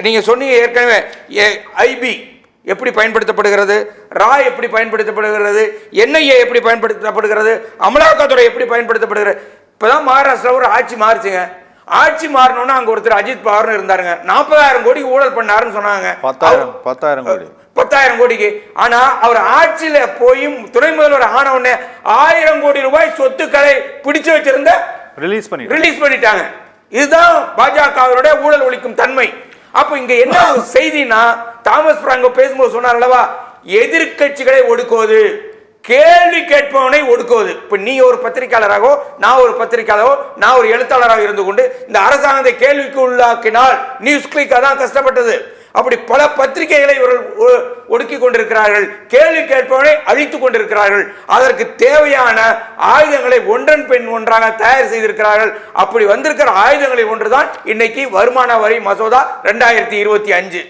நீங்க சொன்னீங்க ஏற்கனவே ஐபி எப்படி பயன்படுத்தப்படுகிறது, ரா எப்படி பயன்படுத்தப்படுகிறது, என்ஐஏ எப்படி பயன்படுத்தப்படுகிறது, அமலாக்கத்துறை எப்படி பயன்படுத்தப்படுகிறது. இப்பதான் மகாராஷ்டிரா ஒரு ஆட்சி மாறுச்சுங்க. ஆட்சி மாறணும்னா அங்க ஒருத்தர் அஜித் பவார்னு இருந்தாருங்க. 40,000 கோடி ஊழல் பண்ணாருன்னு சொன்னாங்க. 10,000 கோடிக்கு. ஆனா அவர் ஆட்சியில போய் துணை முதல்வர் ஆன உடனே 1000 கோடி ரூபாய் சொத்துக்களை பிடிச்சு வச்சிருந்த ரிலீஸ் பண்ணிட்டாங்க. இதுதான் பாஜகவுடைய ஊழல் ஒழிக்கும் தன்மை. அப்ப இங்க என்ன ஒரு செய்தினா, தாமஸ் பிராங்கோ பேசும்போது சொன்னார் அல்லவா, எதிர்கட்சிகளை ஒடுக்குவது, கேள்வி கேட்பவனை ஒடுக்குவது. இப்ப நீ ஒரு பத்திரிகையாளராகவோ, நான் ஒரு பத்திரிகையாளரோ, நான் ஒரு எழுத்தாளராக இருந்து கொண்டு இந்த அரசாங்கத்தை கேள்விக்கு உள்ளாக்கினால் நியூஸ் கிளிக் அதான் கஷ்டப்பட்டது. அப்படி பல பத்திரிகைகளை இவர்கள் ஒடுக்கி கொண்டிருக்கிறார்கள், கேள்வி கேட்பவனை அழித்துக் கொண்டிருக்கிறார்கள். அதற்கு தேவையான ஆயுதங்களை ஒன்றன் பின் ஒன்றாக தயார் செய்திருக்கிறார்கள். அப்படி வந்திருக்கிற ஆயுதங்களை ஒன்றுதான் இன்னைக்கு வருமான வரி மசோதா 2025.